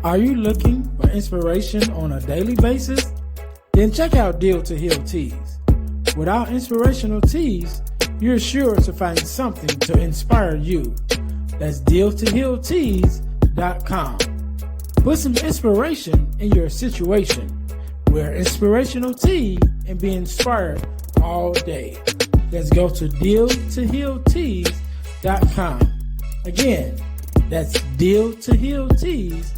Are you looking for inspiration on a daily basis? Then check out Deal to Heal Teas. With our inspirational teas, you're sure to find something to inspire you. That's dealtohealteas.com. Put some inspiration in your situation. Wear inspirational tea and be inspired all day. Let's go to dealtohealteas.com. Again, that's dealtohealteas.com.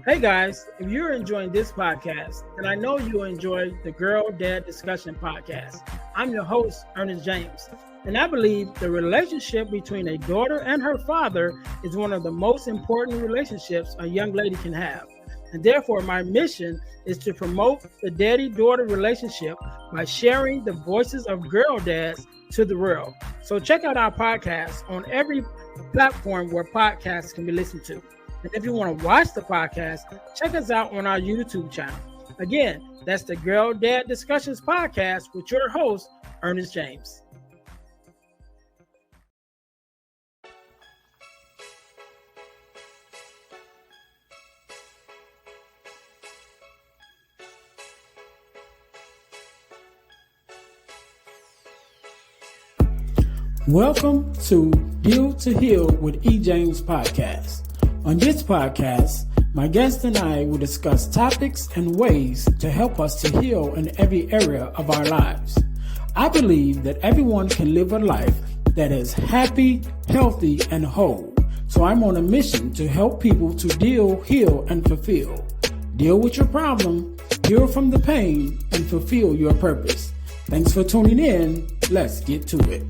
Hey guys, if you're enjoying this podcast, then I know you enjoy the Girl Dad Discussion podcast. I'm your host, Ernest James, and I believe the relationship between a daughter and her father is one of the most important relationships a young lady can have. And therefore, my mission is to promote the daddy-daughter relationship by sharing the voices of girl dads to the world. So check out our podcast on every platform where podcasts can be listened to. And if you want to watch the podcast, check us out on our YouTube channel. Again, that's the Girl Dad Discussions podcast with your host, Ernest James. Welcome to Deal to Heal with E. James podcast. On this podcast, my guest and I will discuss topics and ways to help us to heal in every area of our lives. I believe that everyone can live a life that is happy, healthy, and whole. So I'm on a mission to help people to deal, heal, and fulfill. Deal with your problem, heal from the pain, and fulfill your purpose. Thanks for tuning in. Let's get to it.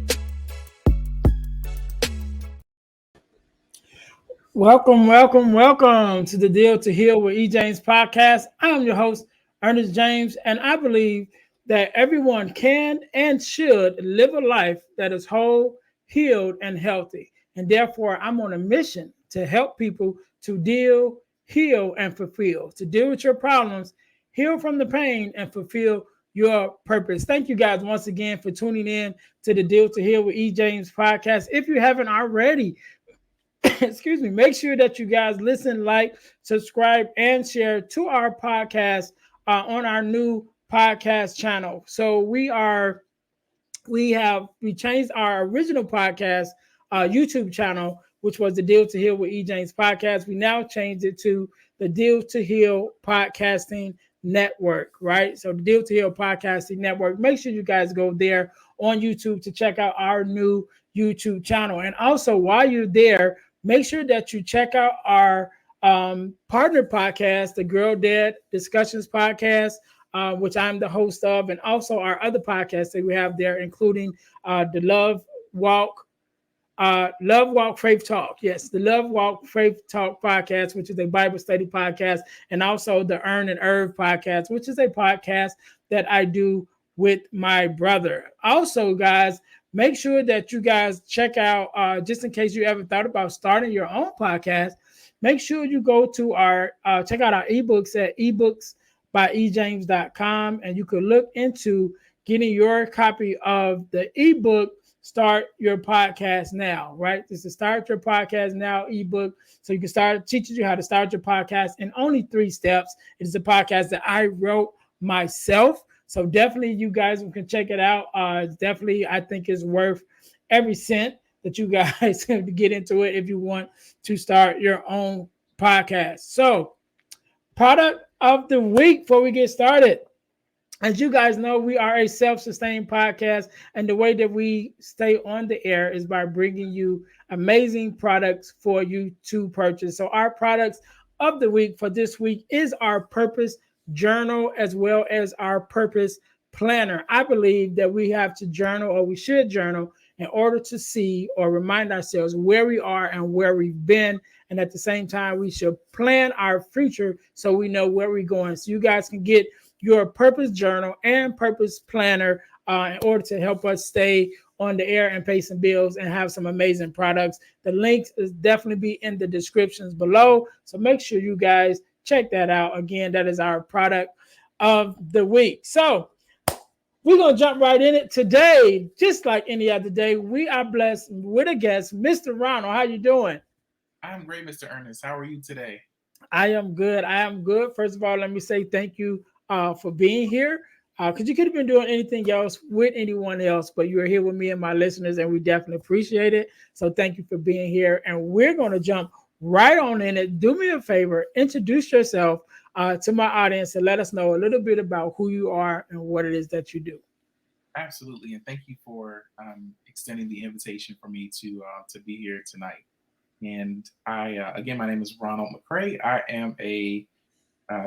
Welcome to the Deal to Heal with E. James podcast. I'm your host, Ernest James, and I believe that everyone can and should live a life that is whole, healed, and healthy. And therefore, I'm on a mission to help people to deal, heal, and fulfill, to deal with your problems, heal from the pain, and fulfill your purpose. Thank you guys once again for tuning in to the Deal to Heal with E. James podcast. If you haven't already, make sure that you guys listen, like, subscribe, and share to our podcast on our new podcast channel. So we changed our original podcast YouTube channel, which was the Deal to Heal with E. James podcast. We now changed it to the Deal to Heal Podcasting Network, right? So the Deal to Heal Podcasting Network. Make sure you guys go there on YouTube to check out our new YouTube channel. And also, while you're there, make sure that you check out our partner podcast, the Girl Dad Discussions podcast, which I'm the host of, and also our other podcasts that we have there, including the Love Walk Faith Talk. Yes, the Love Walk Faith Talk podcast, which is a Bible study podcast, and also the Earn and Herb podcast, which is a podcast that I do with my brother. Also, guys, make sure that you guys check out, just in case you ever thought about starting your own podcast, make sure you go to check out our ebooks at ebooksbyejames.com, and you could look into getting your copy of the ebook, Start Your Podcast Now, right? This is Start Your Podcast Now ebook. So you can start teaching you how to start your podcast in only 3 steps. It is a podcast that I wrote myself. So definitely you guys can check it out. Definitely, I think it's worth every cent that you guys have to get into it if you want to start your own podcast. So product of the week before we get started. As you guys know, we are a self-sustained podcast, and the way that we stay on the air is by bringing you amazing products for you to purchase. So our products of the week for this week is our Purpose Journal as well as our Purpose Planner. I believe that we have to journal, or we should journal, in order to see or remind ourselves where we are and where we've been. And at the same time, we should plan our future so we know where we're going. So you guys can get your Purpose Journal and Purpose Planner in order to help us stay on the air and pay some bills and have some amazing products. The links is definitely be in the descriptions below. So make sure you guys check that out. Again, that is our product of the week. So We're going to jump right in it today. Just like any other day, we are blessed with a guest, Mr. Ronald. How you doing? I'm great, Mr. Ernest. How are you today? I am good. I am good. First of all, let me say thank you for being here. Because you could have been doing anything else with anyone else, but you are here with me and my listeners, and we definitely appreciate it. So thank you for being here. And we're going to jump right on in it. Do me a favor, introduce yourself to my audience and let us know a little bit about who you are and what it is that you do. Absolutely, and thank you for extending the invitation for me to be here tonight. And again, my name is Ronald McCray. I am a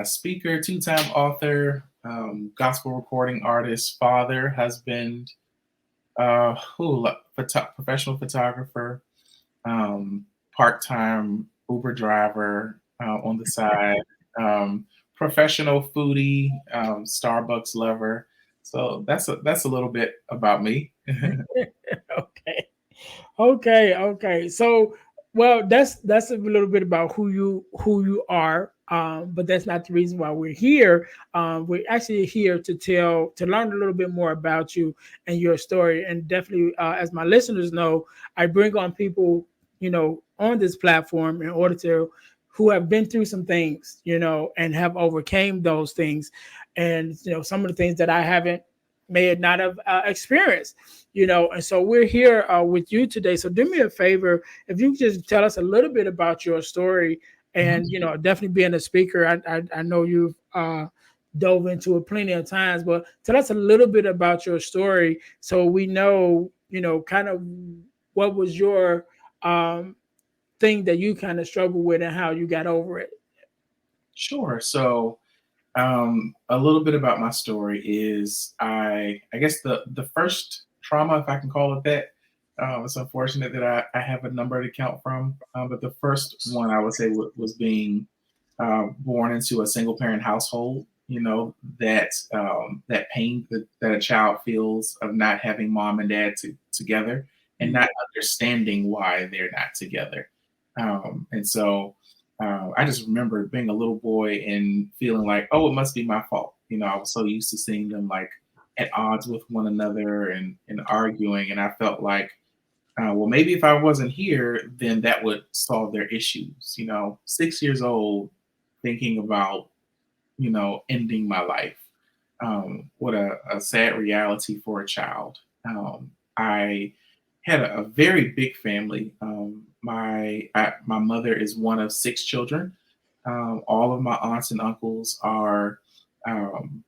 speaker, two-time author, gospel recording artist, father, husband, professional photographer, um, part-time Uber driver on the side, um, professional foodie, Starbucks lover. So that's a little bit about me. Okay. Okay. So, well, that's a little bit about who you are. But that's not the reason why we're here. We're actually here to learn a little bit more about you and your story. And definitely, as my listeners know, I bring on people, on this platform in order to who have been through some things, and have overcame those things, and some of the things that I haven't may not have experienced, and so we're here with you today. So do me a favor, if you could just tell us a little bit about your story, Mhm. and definitely being a speaker, I know you've dove into it plenty of times, but tell us a little bit about your story so we know, kind of what was your um, thing that you kind of struggled with and how you got over it. Sure. So a little bit about my story is I guess the first trauma, if I can call it that. It's unfortunate that I have a number to count from, but the first one I would say was being born into a single parent household. You know that pain that a child feels of not having mom and dad together and Mm. not understanding why they're not together. And so I just remember being a little boy and feeling like, oh, it must be my fault. I was so used to seeing them like at odds with one another and arguing, and I felt like, well, maybe if I wasn't here, then that would solve their issues. 6 years old, thinking about, ending my life. What a sad reality for a child. I had a very big family. My mother is one of six children. All of my aunts and uncles are um,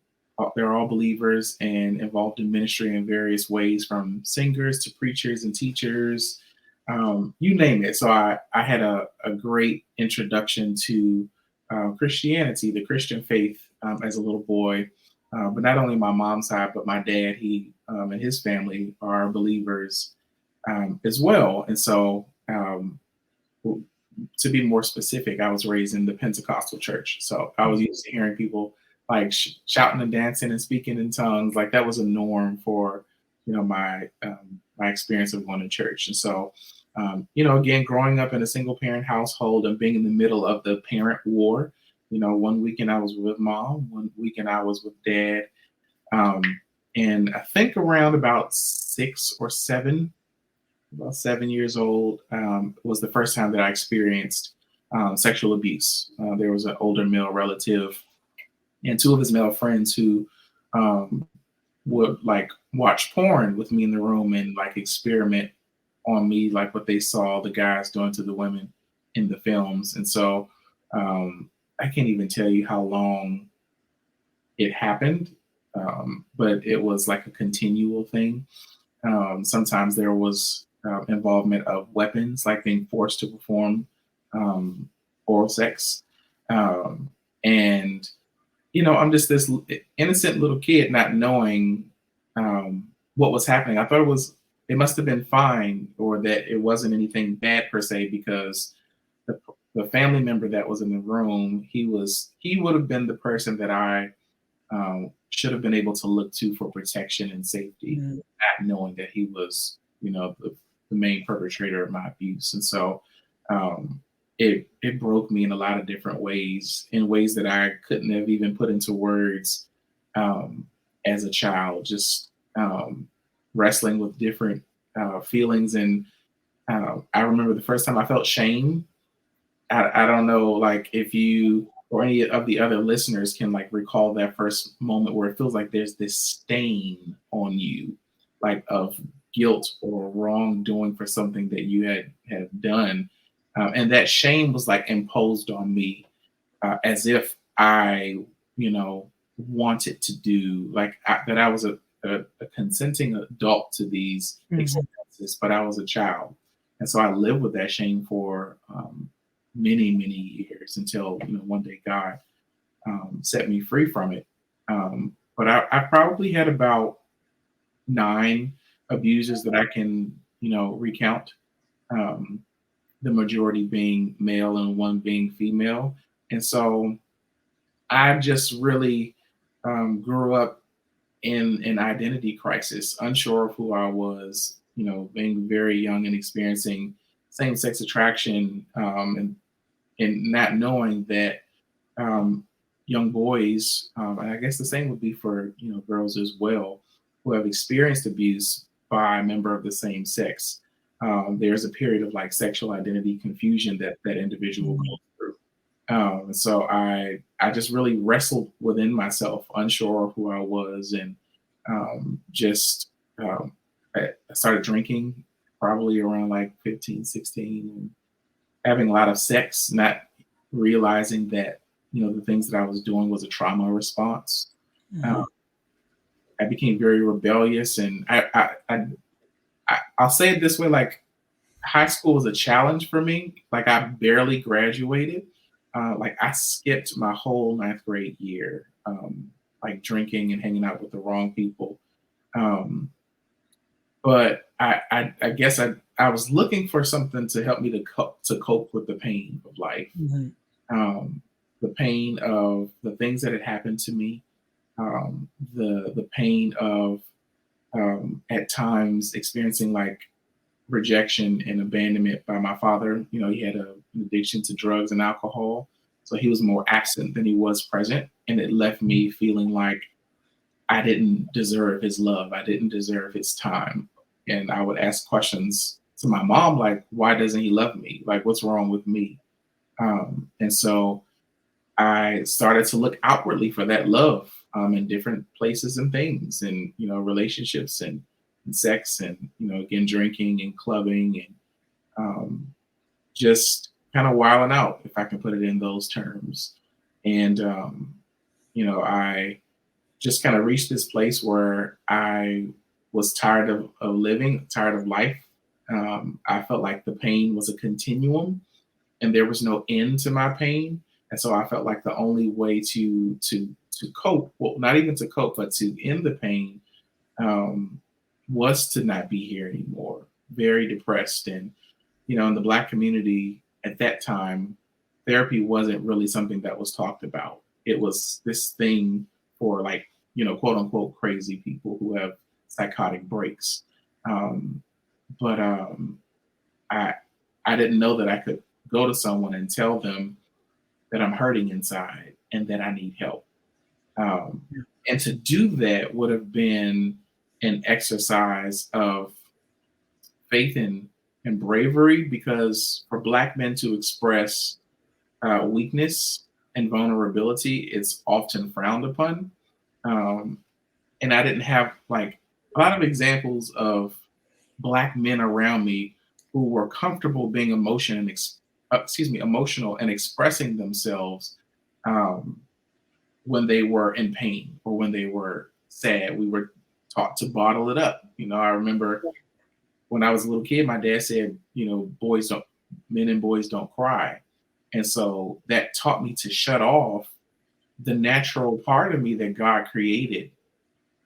they're all believers and involved in ministry in various ways, from singers to preachers and teachers, you name it. So I had a great introduction to Christianity, the Christian faith, as a little boy. But not only my mom's side, but my dad, he and his family are believers as well. And so, to be more specific, I was raised in the Pentecostal church. So I was used to hearing people like shouting and dancing and speaking in tongues. Like that was a norm for, my experience of going to church. And so, again, growing up in a single parent household and being in the middle of the parent war, one weekend I was with mom, one weekend I was with dad. Um, and I think around about 7 years old, was the first time that I experienced sexual abuse. There was an older male relative and two of his male friends who um, would like watch porn with me in the room and like experiment on me, like what they saw the guys doing to the women in the films. And so I can't even tell you how long it happened, but it was like a continual thing. Sometimes there was involvement of weapons, like being forced to perform um, oral sex. Um, and, I'm just this innocent little kid not knowing what was happening. I thought it must have been fine, or that it wasn't anything bad per se, because the, the family member that was in the room, he would have been the person that I should have been able to look to for protection and safety, Mm. not knowing that he was, the main perpetrator of my abuse. And so um, it broke me in a lot of different ways, in ways that I couldn't have even put into words. Um, as a child, just wrestling with different feelings. And I remember the first time I felt shame. I don't know, like if you or any of the other listeners can like recall that first moment where it feels like there's this stain on you, like of guilt or wrongdoing for something that you had done, and that shame was like imposed on me as if I, wanted to do like that. I was a consenting adult to these Mhm. experiences, but I was a child, and so I lived with that shame for many, many years until one day God set me free from it. But I probably had about 9 abusers that I can recount. Um, the majority being male and one being female, and so I just really grew up in an identity crisis, unsure of who I was, being very young and experiencing same sex attraction, and not knowing that um, young boys, and I guess the same would be for girls as well, who have experienced abuse by a member of the same sex. There's a period of like sexual identity confusion that individual Mhm. goes through. So I just really wrestled within myself, unsure of who I was, and just I started drinking probably around like 15, 16, and having a lot of sex, not realizing that the things that I was doing was a trauma response. Um, Mhm. I became very rebellious, and I'll say it this way: like high school was a challenge for me. Like I barely graduated. Like I skipped my whole ninth grade year, like drinking and hanging out with the wrong people. Um, but I guess I was looking for something to help me to cope with the pain of life, Mhm. um, the pain of the things that had happened to me, the pain of at times experiencing like rejection and abandonment by my father. He had an addiction to drugs and alcohol, so he was more absent than he was present, and it left me feeling like I didn't deserve his love. I didn't deserve his time. And I would ask questions to my mom like, why doesn't he love me? Like, what's wrong with me? And so I started to look outwardly for that love in different places and things, and relationships and sex, and again drinking and clubbing, and just kind of wilding out, if I can put it in those terms. And I just kind of reached this place where I was tired of living, tired of life. I felt like the pain was a continuum, and there was no end to my pain. And so I felt like the only way to cope, well, not even to cope, but to end the pain, um, was to not be here anymore. Very depressed, and in the Black community at that time, therapy wasn't really something that was talked about. It was this thing for like quote unquote crazy people who have psychotic breaks. Um, but I I didn't know that I could go to someone and tell them that I'm hurting inside and that I need help. Um, Yeah. and to do that would have been an exercise of faith and bravery, because for Black men to express weakness and vulnerability, it's often frowned upon. Um, and I didn't have like a lot of examples of Black men around me who were comfortable being emotional and expressing themselves um, when they were in pain or when they were sad. We were taught to bottle it up. I remember when I was a little kid, my dad said, men and boys don't cry. And so that taught me to shut off the natural part of me that God created,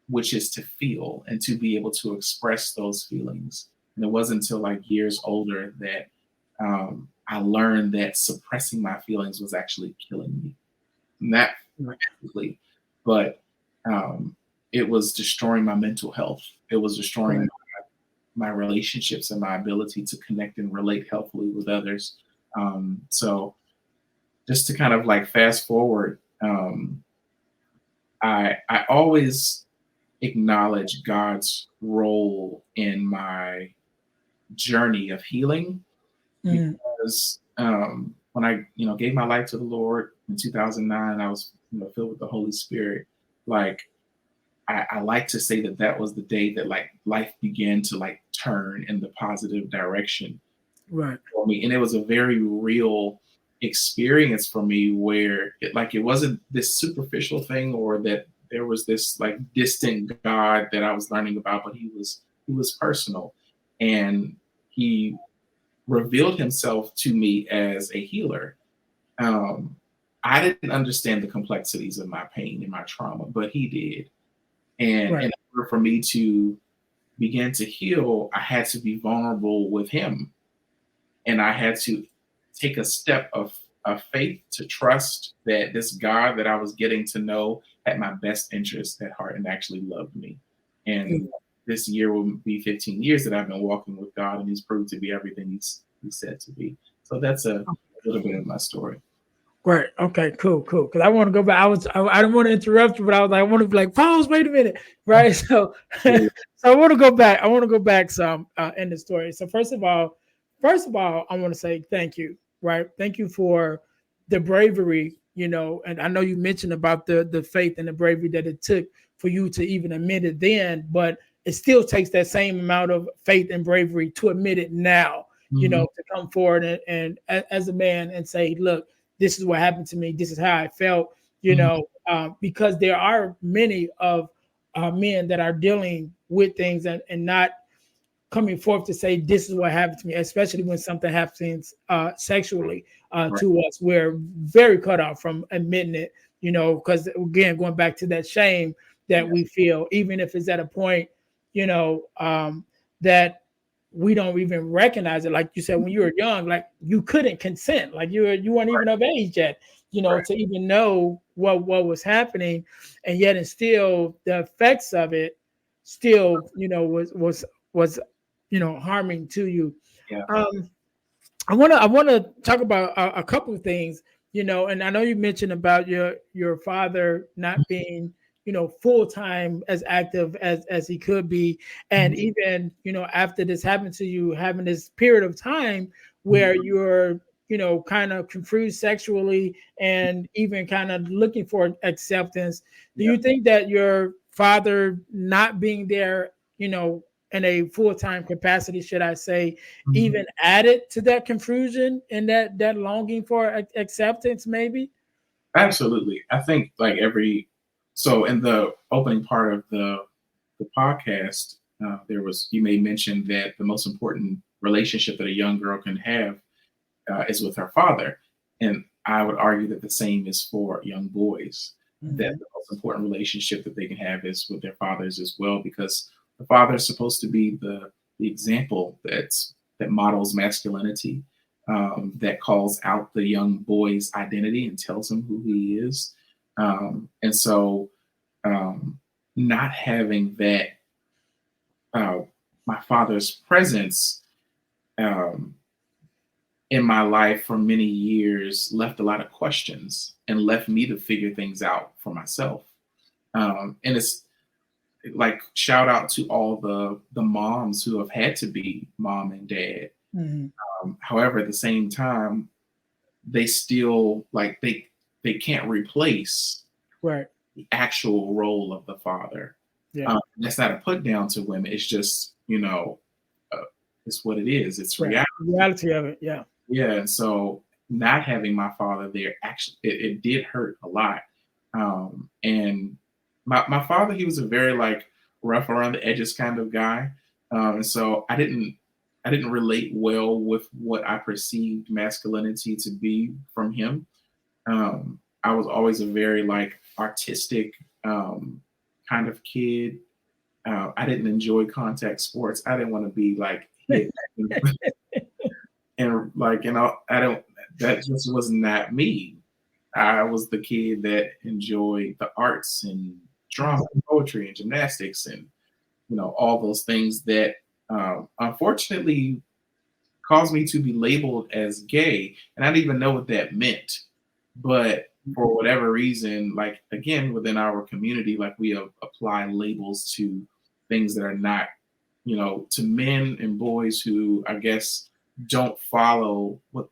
which is to feel and to be able to express those feelings. And it wasn't until like years older that I learned that suppressing my feelings was actually killing me. Not Right. physically, but um, it was destroying my mental health. It was destroying Right. my relationships and my ability to connect and relate healthily with others. So just to kind of like fast forward, I always acknowledge God's role in my journey of healing, Mm. because when I, gave my life to the Lord in 2009, I was, filled with the Holy Spirit. Like, I like to say that that was the day that like life began to like turn in the positive direction Right. for me. And it was a very real experience for me where it wasn't this superficial thing, or that there was this like distant God that I was learning about, but he was personal, and he revealed himself to me as a healer. Um, I didn't understand the complexities of my pain and my trauma, but he did. And Right. in order for me to begin to heal, I had to be vulnerable with him. And I had to take a step of faith to trust that this God that I was getting to know had my best interest at heart and actually loved me. And this year will be 15 years that I've been walking with God, and he's proved to be everything he said to be. So that's a little bit of my story. Right. Okay. Cool. Cool. Because I want to go back. I didn't want to interrupt you, but I was like, I want to be like, pause. Wait a minute. Right. So, so I want to go back. I want to go back some in the story. So first of all, I want to say thank you. Right. Thank you for the bravery. And I know you mentioned about the faith and the bravery that it took for you to even admit it then, but it still takes that same amount of faith and bravery to admit it now. Mhm. To come forward and as a man and say, look, this is what happened to me. This is how I felt, Mhm. because there are many of men that are dealing with things and not coming forth to say, this is what happened to me, especially when something happens sexually Right. to us. We're very cut off from admitting it, because again, going back to that shame that Yes. we feel, even if it's at a point, that we don't even recognize it. Like you said, when you were young, like you couldn't consent, like you weren't even Right. of age yet, Right. to even know what was happening, and yet and still the effects of it still, was harming to you. Yeah. Um, I want to talk about a couple of things, and I know you mentioned about your father not being, full time as active as he could be, and Mhm. even after this happened to you, having this period of time Mhm. where you're kind of confused sexually and even kind of looking for acceptance. Do Yeah. you think that your father not being there, in a full time capacity, should I say, Mhm. even added to that confusion and that longing for acceptance, maybe? Absolutely. I think like so in the opening part of the podcast, you may mention that the most important relationship that a young girl can have is with her father, and I would argue that the same is for young boys. That Mhm. the most important relationship that they can have is with their fathers as well, because the father is supposed to be the example that models masculinity, that calls out the young boy's identity and tells him who he is. And so, um, not having that, uh, my father's presence um, in my life for many years left a lot of questions and left me to figure things out for myself. And it's like, shout out to all the moms who have had to be mom and dad. Mhm. However, at the same time, they still like they can't replace Right. the actual role of the father. Yeah. That's not a put down to women. It's just, uh, it's what it is. It's Right. reality. The reality of it. Yeah. Yeah. And so not having my father there, actually, it did hurt a lot. And my father, he was a very like rough around the edges kind of guy. And so I didn't relate well with what I perceived masculinity to be from him. I was always a very like artistic kind of kid. I didn't enjoy contact sports. I didn't want to be like hit and like, I don't. That just was not me. I was the kid that enjoyed the arts and drama, and poetry, and gymnastics, and all those things that unfortunately caused me to be labeled as gay, and I didn't even know what that meant. But for whatever reason, like again, within our community, like we apply labels to things that are not, to men and boys who I guess don't follow what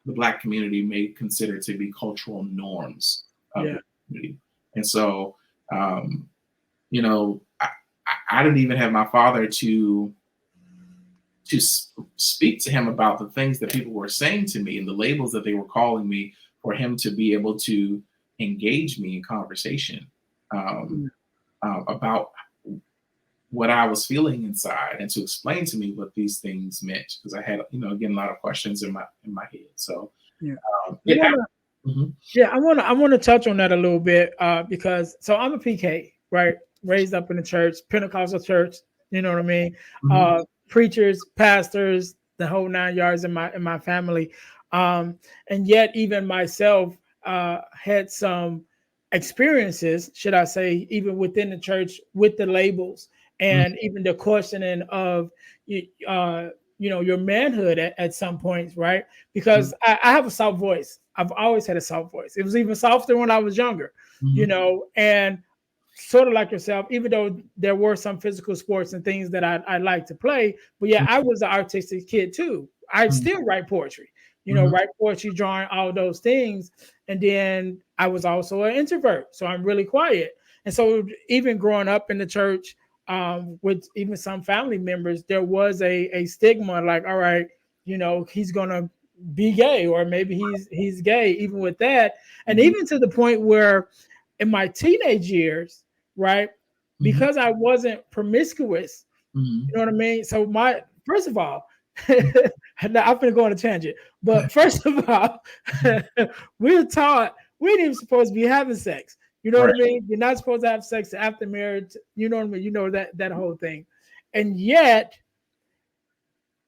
the Black community may consider to be cultural norms of the community. And so, I didn't even have my father to speak to him about the things that people were saying to me and the labels that they were calling me, for him to be able to engage me in conversation about what I was feeling inside, and to explain to me what these things meant, because I had, again, a lot of questions in my head. So I want to touch on that a little bit because I'm a PK, right? Raised up in the church, Pentecostal church. You know what I mean? Preachers, pastors, the whole 9 yards in my family, and yet even myself had some experiences, should I say, even within the church with the labels and even the questioning of your manhood at some points, right? Because I have a soft voice. I've always had a soft voice. It was even softer when I was younger, and sort of like yourself, even though there were some physical sports and things that I like to play, but I was an artistic kid too. I still write poetry, write poetry, drawing, all those things. And then I was also an introvert, so I'm really quiet. And so even growing up in the church, with even some family members, there was a stigma like, all right, he's gonna be gay, or maybe he's gay, even with that. And even to the point where in my teenage years, right, because I wasn't promiscuous, you know what I mean? So first of all, I'm gonna go on a tangent, but first of all, we're taught we ain't even supposed to be having sex. You know what I mean? You're not supposed to have sex after marriage. You know what I mean? You know that whole thing. And yet,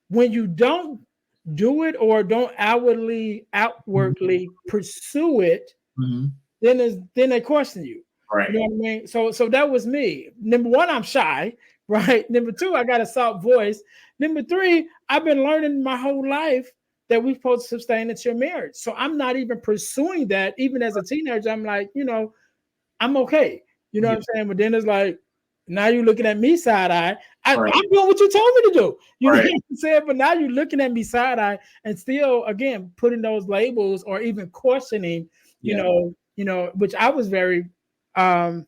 when you don't do it or don't outwardly pursue it, then they question you. Right. You know what I mean? So that was me. Number one, I'm shy, right? Number two, I got a soft voice. Number three, I've been learning my whole life that we're supposed to sustain until marriage. So I'm not even pursuing that. Even as a teenager, I'm like, I'm okay. You know what I'm saying? But then it's like, now you're looking at me side eye. I'm doing what you told me to do. You know what I'm saying? But now you're looking at me side eye and still, again, putting those labels or even questioning, you know, which I was very confident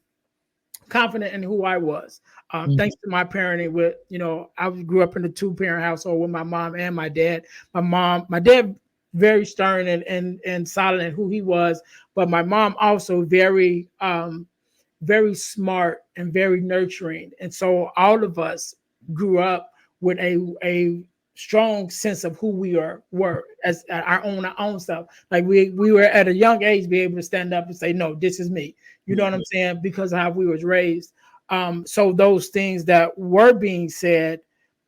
in who I was. Thanks to my parenting with, I grew up in a 2-parent household with my mom and my dad. My dad, very stern and solid in who he was, but my mom also very, very smart and very nurturing. And so all of us grew up with a strong sense of who we were as our own stuff. Like we were at a young age be able to stand up and say, no, this is me. You know what I'm saying? Because of how we was raised. So those things that were being said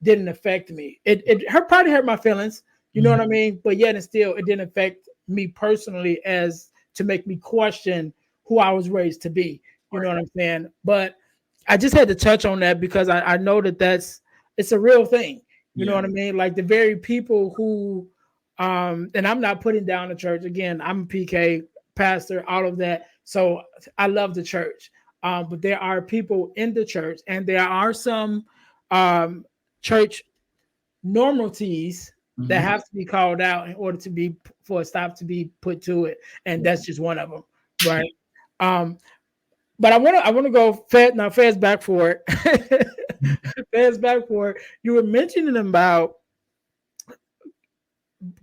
didn't affect me. It probably hurt my feelings. You know what I mean? But yet and still, it didn't affect me personally as to make me question who I was raised to be. You know what I'm saying? But I just had to touch on that because I know it's a real thing. You know what I mean? Like the very people who, and I'm not putting down the church. Again, I'm a PK pastor, all of that. So I love the church. But there are people in the church, and there are some church normalities that have to be called out in order for a stop to be put to it, and that's just one of them, right? But I want to go fast back for it. Fast back for it. You were mentioning about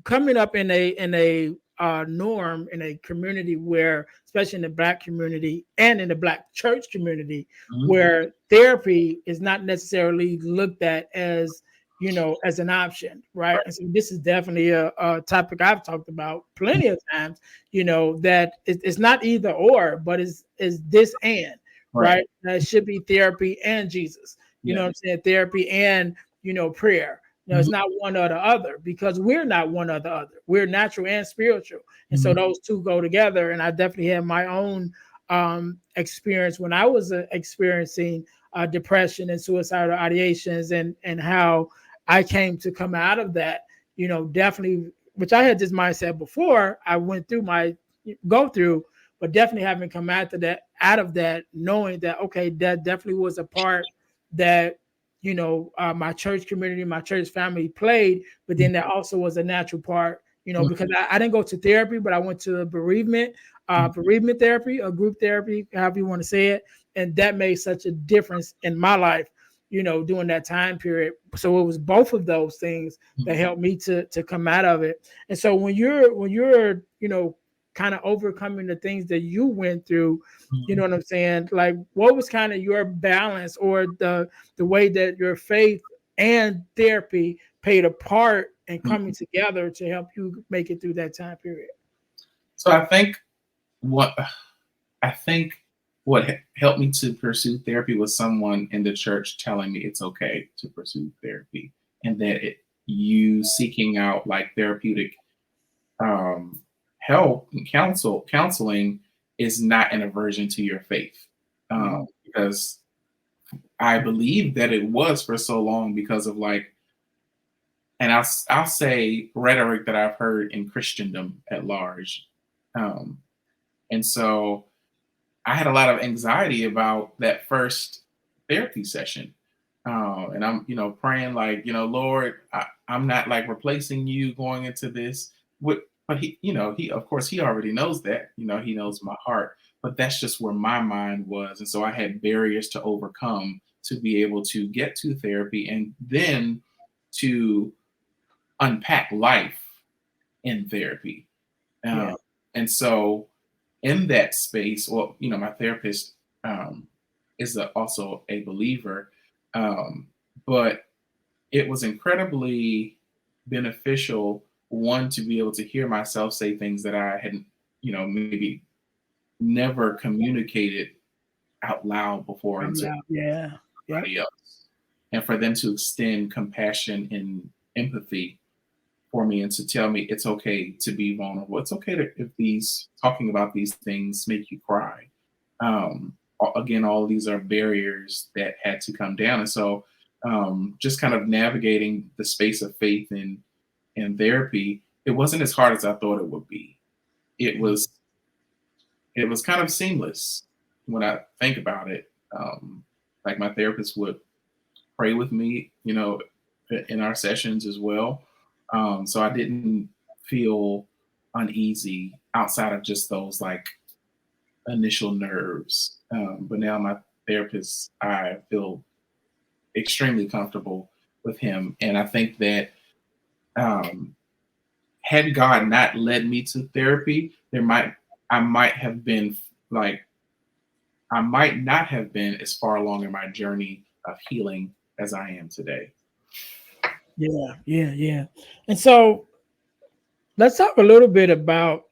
coming up in a norm in a community where, especially in the Black community and in the Black church community, where therapy is not necessarily looked at as as an option, right? And so this is definitely a topic I've talked about plenty of times, that it's not either or, but is this and, right? That should be therapy and Jesus, you know what I'm saying? Therapy and, prayer. It's not one or the other, because we're not one or the other. We're natural and spiritual. And so those two go together. And I definitely had my own experience when I was experiencing depression and suicidal ideations, and how I came to come out of that, definitely, which I had this mindset before I went through but definitely having come out of that, knowing that, okay, that definitely was a part that, my church community, my church family played, but then that also was a natural part, because I didn't go to therapy, but I went to bereavement therapy or group therapy, however you want to say it. And that made such a difference in my life, during that time period. So it was both of those things that helped me to come out of it. And so when you're, kind of overcoming the things that you went through, you know what I'm saying? Like, what was kind of your balance, or the way that your faith and therapy played a part in coming together to help you make it through that time period? So what I think what helped me to pursue therapy was someone in the church telling me it's okay to pursue therapy, and that you seeking out like therapeutic um, help and counseling is not an aversion to your faith, because I believe that it was for so long because of like, and I'll say rhetoric that I've heard in Christendom at large, um, and so I had a lot of anxiety about that first therapy session. And I'm, praying like, Lord, I'm not like replacing you going into this. But of course, he already knows that, he knows my heart, but that's just where my mind was. And so I had barriers to overcome to be able to get to therapy and then to unpack life in therapy. Yeah. And so in that space, well, my therapist is also a believer, but it was incredibly beneficial, one, to be able to hear myself say things that I hadn't, maybe never communicated out loud before into Yeah. Yep. somebody else, and for them to extend compassion and empathy for me and to tell me it's okay to be vulnerable. It's okay to, if these talking about these things make you cry. Again, all of these are barriers that had to come down. And so just kind of navigating the space of faith in therapy, it wasn't as hard as I thought it would be. It was kind of seamless when I think about it. Like my therapist would pray with me, in our sessions as well. So I didn't feel uneasy outside of just those like initial nerves. But now my therapist, I feel extremely comfortable with him. And I think that um, had God not led me to therapy, I might have been like, I might not have been as far along in my journey of healing as I am today. Yeah. And so let's talk a little bit about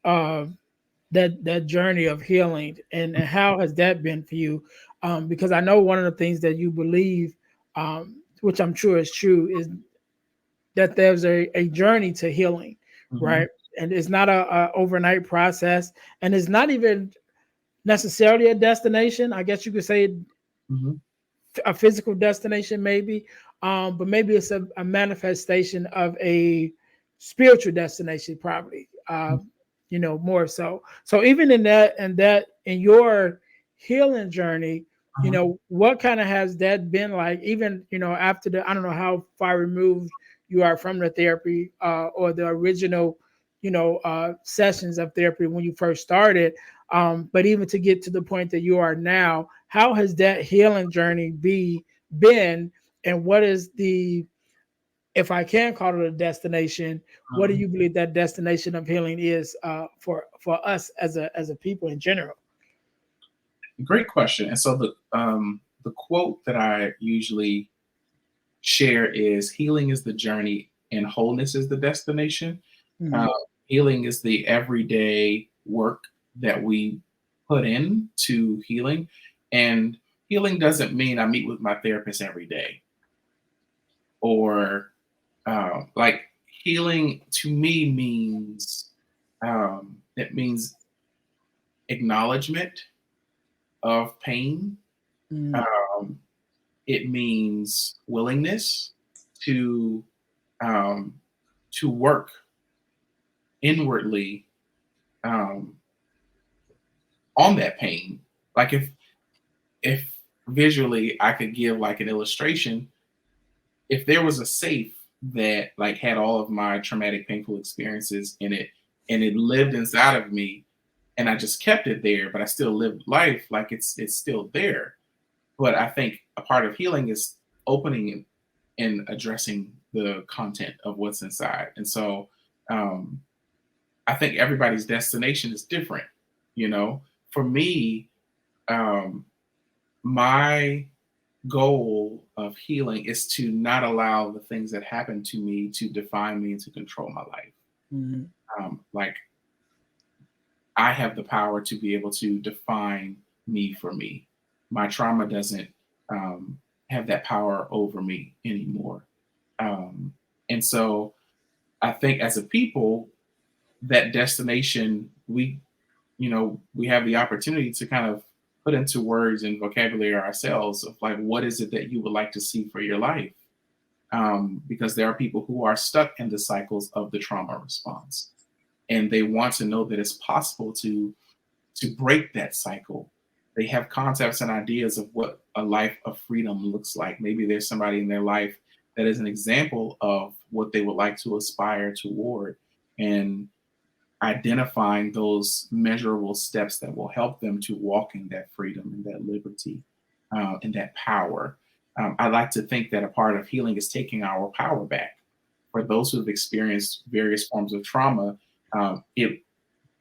that journey of healing, and how has that been for you? Because I know one of the things that you believe, which I'm sure is true, is that there's a journey to healing, Mm-hmm. right? And it's not a overnight process, and it's not even necessarily a destination. I guess you could say Mm-hmm. a physical destination, maybe, but maybe it's a manifestation of a spiritual destination, probably. More so. So even in your healing journey, Uh-huh. what kind of has that been like? Even after I don't know how far removed you are from the therapy, or the original, sessions of therapy when you first started. But even to get to the point that you are now, how has that healing journey been? And what is the, if I can call it a destination, what do Uh-huh. you believe that destination of healing is, for us as a people in general? Great question. And so the quote that I usually share is healing is the journey and wholeness is the destination. Uh, Mhm. Healing is the everyday work that we put into healing. And healing doesn't mean I meet with my therapist every day, or like healing to me means it means acknowledgement of pain. Mm. Um, it means willingness to um, work inwardly, um, on that pain. Like if visually I could give like an illustration, if there was a safe that like had all of my traumatic, painful experiences in it, and it lived inside of me, and I just kept it there, but I still lived life like it's still there. But I think a part of healing is opening and addressing the content of what's inside. And so um, I think everybody's destination is different. You know, for me, um, my goal of healing is to not allow the things that happen to me to define me and to control my life. Mm-hmm. Like I have the power to be able to define me for me. My trauma doesn't have that power over me anymore. Um, and so I think as a people, that destination, we have the opportunity to kind of put into words and vocabulary ourselves of like, what is it that you would like to see for your life? Because there are people who are stuck in the cycles of the trauma response, and they want to know that it's possible to break that cycle. They have concepts and ideas of what a life of freedom looks like. Maybe there's somebody in their life that is an example of what they would like to aspire toward, and identifying those measurable steps that will help them to walk in that freedom and that liberty and that power. I like to think that a part of healing is taking our power back. For those who have experienced various forms of trauma, it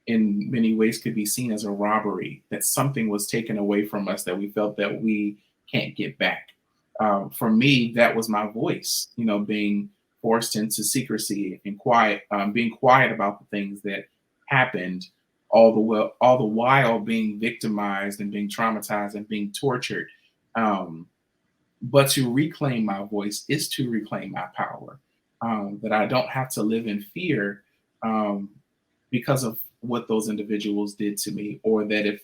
in many ways could be seen as a robbery, that something was taken away from us that we felt that we can't get back. For me, that was my voice, being forced into secrecy and quiet, being quiet about the things that happened, all the while being victimized and being traumatized and being tortured. But to reclaim my voice is to reclaim my power. That I don't have to live in fear because of what those individuals did to me, or that if,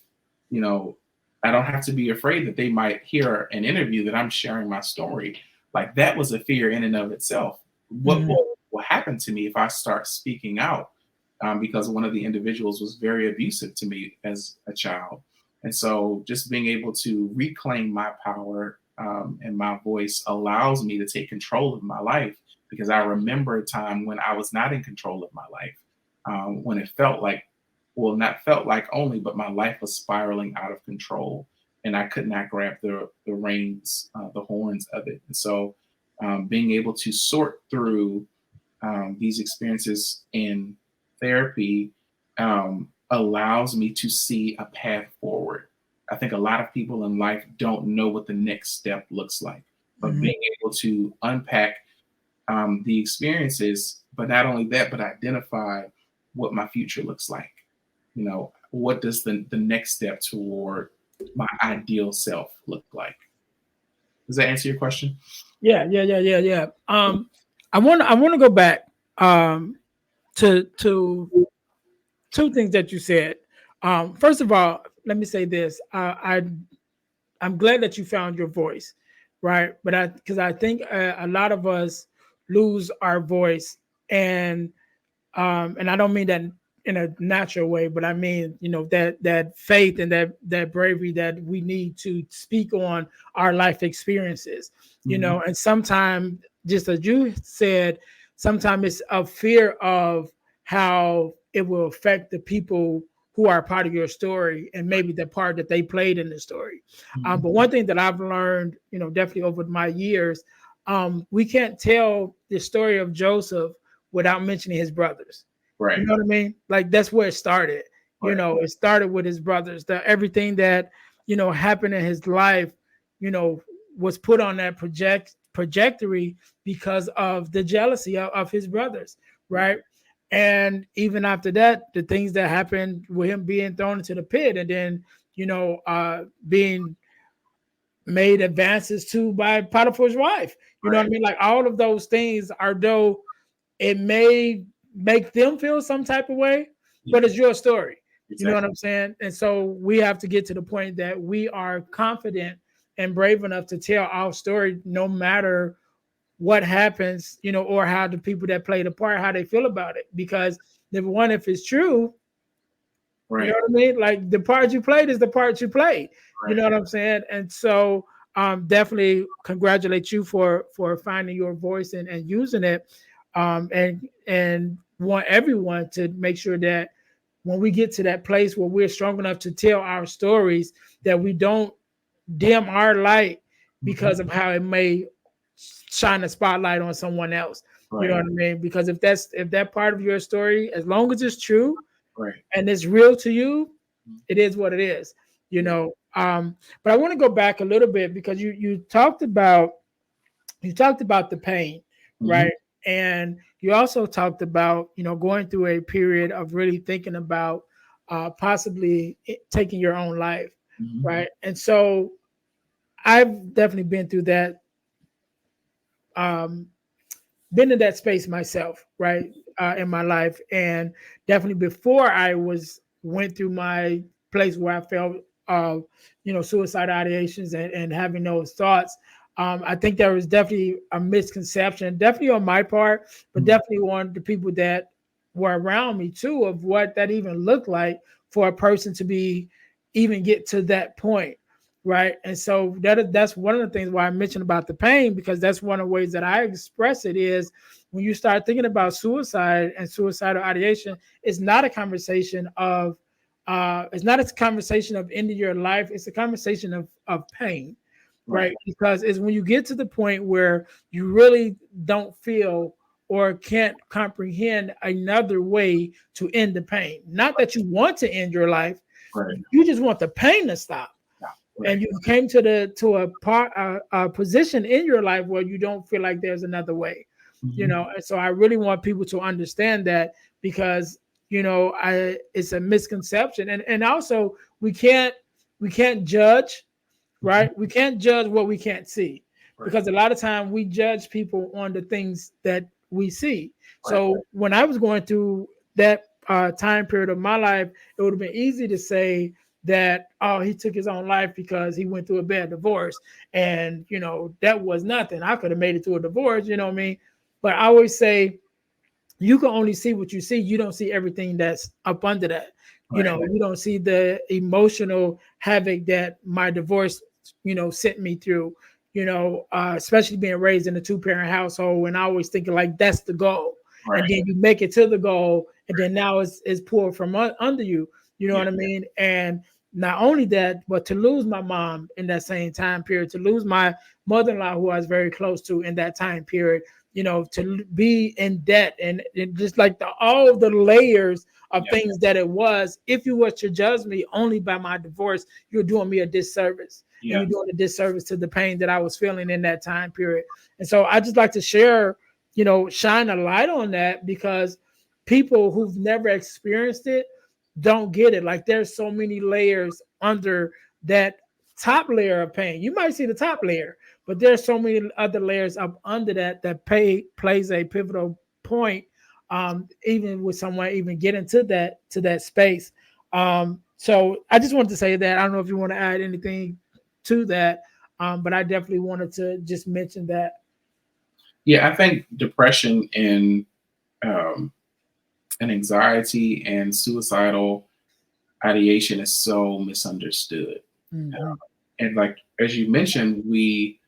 I don't have to be afraid that they might hear an interview that I'm sharing my story. Like that was a fear in and of itself. What Mm-hmm. will happen to me if I start speaking out? Because one of the individuals was very abusive to me as a child. And so just being able to reclaim my power and my voice allows me to take control of my life, because I remember a time when I was not in control of my life, when it felt like, well, not felt like only, but my life was spiraling out of control and I could not grab the reins, the horns of it. And so being able to sort through these experiences in therapy allows me to see a path forward. I think a lot of people in life don't know what the next step looks like, but Mm-hmm. being able to unpack the experiences, but not only that, but identify what my future looks like. What does the next step toward my ideal self look like? Does that answer your question? Yeah. I want to go back to two things that you said. First of all, let me say this. I'm glad that you found your voice, right? But because I think a lot of us lose our voice, and I don't mean that in a natural way, but I mean, that faith and that bravery that we need to speak on our life experiences, Mm-hmm. and sometimes, just as you said, sometimes it's a fear of how it will affect the people who are part of your story and maybe the part that they played in the story. Mm-hmm. But one thing that I've learned, definitely over my years, we can't tell the story of Joseph without mentioning his brothers. You Right. know what I mean? Like that's where it started. Right. It started with his brothers. Everything that happened in his life, you know, was put on that trajectory because of the jealousy of his brothers, right? And even after that, the things that happened with him being thrown into the pit, and then being made advances to by Potiphar's wife. You know what Right. I mean? Like all of those things are, though it may make them feel some type of way, Yeah. but it's your story. You know what Exactly. I'm saying? And so we have to get to the point that we are confident and brave enough to tell our story no matter what happens, or how the people that play the part, how they feel about it. Because number one, if it's true, You know Right. what I mean? Like the part you played is the part you played. You know Right. what I'm saying? And so definitely congratulate you for finding your voice and using it. And want everyone to make sure that when we get to that place where we're strong enough to tell our stories, that we don't dim our light Mhm. because of how it may shine a spotlight on someone else. You know Right. what I mean? Because if that part of your story, as long as it's true Right. and it's real to you, Mhm. it is what it is. You Yeah. know. But I want to go back a little bit because you talked about the pain, Mhm. right? And you also talked about, going through a period of really thinking about possibly taking your own life, Mhm. right? And so I've definitely been through that, um, been in that space myself, right, in my life, and definitely before I went through my place where I felt, suicide ideations and having those thoughts. I think there was definitely a misconception, definitely on my part, but Mhm. definitely on the people that were around me too, of what that even looked like for a person to be even get to that point, right? And so that's one of the things why I mentioned about the pain, because that's one of the ways that I express it is when you start thinking about suicide and suicidal ideation, it's not a conversation of it's not a conversation of ending your life. It's a conversation of pain, Right. right? Because it's when you get to the point where you really don't feel or can't comprehend another way to end the pain. Not that you want to end your life, Right. you just want the pain to stop, Yeah. Right. and you came to a position in your life where you don't feel like there's another way, Mhm. and so I really want people to understand that, because I it's a misconception, and also we can't judge, Mhm. right? We can't judge what we can't see, Right. because a lot of time we judge people on the things that we see. Right. So when I was going through that time period of my life, it would have been easy to say that, oh, he took his own life because he went through a bad divorce, and that was nothing. I could have made it through a divorce, you know what I mean? But I always say you can only see what you see. You don't see everything that's up under that. Right. You don't see the emotional havoc that my divorce, sent me through. Especially being raised in a two-parent household, and I always thinking like that's the goal, and Right. then you make it to the goal, and then now it's pulled from under you. You know Yeah. what I mean? And not only that, but to lose my mom in that same time period, to lose my mother-in-law, who I was very close to in that time period, to be in debt, and just like all of the layers of Yeah. things that it was. If you were to judge me only by my divorce, you're doing me a disservice, and Yeah. you're doing a disservice to the pain that I was feeling in that time period. And so I just like to share, shine a light on that, because people who've never experienced it don't get it. Like there's so many layers under that top layer of pain. You might see the top layer, but there's so many other layers up under that plays a pivotal point, even with someone even getting to that space. So I just wanted to say that. I don't know if you want to add anything to that, but I definitely wanted to just mention that. Yeah. I think depression um, and anxiety and suicidal ideation is so misunderstood. Mhm. And like as you mentioned, we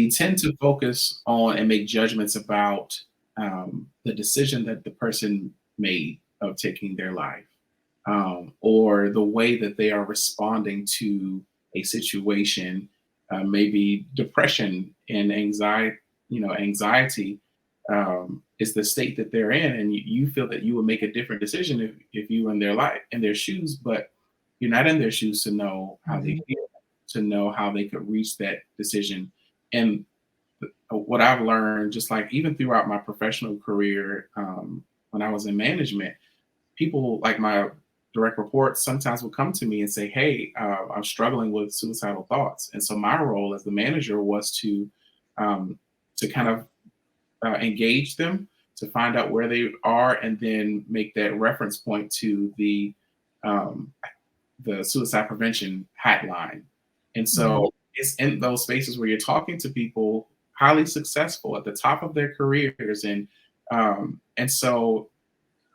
tend to focus on and make judgments about the decision that the person made of taking their life, or the way that they are responding to a situation, maybe depression and anxiety. Anxiety is the state that they're in, and you feel that you would make a different decision if you were in their life, in their shoes, but you're not in their shoes to know how they Mhm. feel, to know how they could reach that decision. And what I've learned, just like even throughout my professional career, when I was in management, people like my direct reports sometimes will come to me and say, "Hey, I'm struggling with suicidal thoughts," and so my role as the manager was um, to kind of engage them, to find out where they are, and then make that reference point to um, the suicide prevention hotline. And Mhm. so it's in those spaces where you're talking to people highly successful at the top of their careers, and so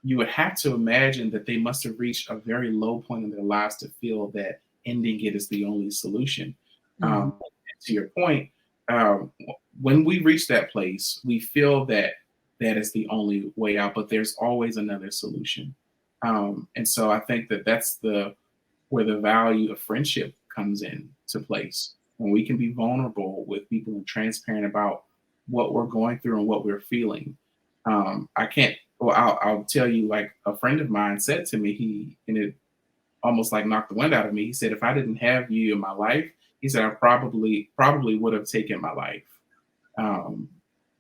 you would have to imagine that they must have reached a very low point in their lives to feel that ending it is the only solution. To your point, um, when we reach that place, we feel that that is the only way out, but there's always another solution. And so I think that that's the where the value of friendship comes in to place. When we can be vulnerable with people and transparent about what we're going through and what we're feeling. I can't. Well, I'll tell you. Like a friend of mine said to me, and it almost like knocked the wind out of me. He said, "If I didn't have you in my life," he said, "I probably would have taken my life." Um,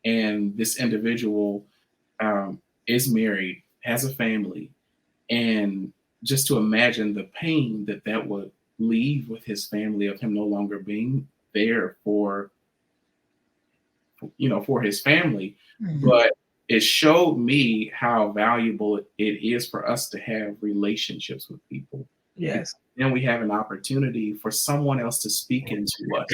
and this individual is married, has a family, and just to imagine the pain that that would leave with his family of him no longer being there for for his family. But it showed me how valuable it is for us to have relationships with people. Yes. Then we have an opportunity for someone else to speak into us,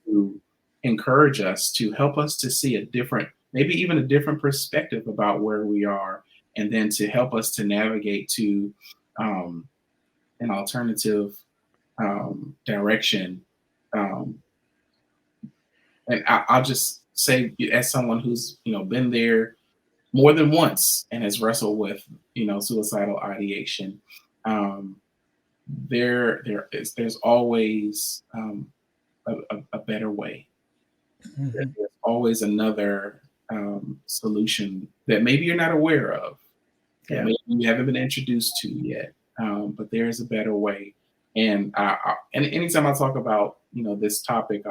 to encourage us, to help us to see a different, maybe even a different perspective about where we are, and then to help us to navigate to an alternative direction. And I'll just say, as someone who's been there more than once and has wrestled with suicidal ideation, there's always a better way. There's always another solution that maybe you're not aware of, that maybe you haven't been introduced to yet, but there is a better way. And and anytime I talk about this topic,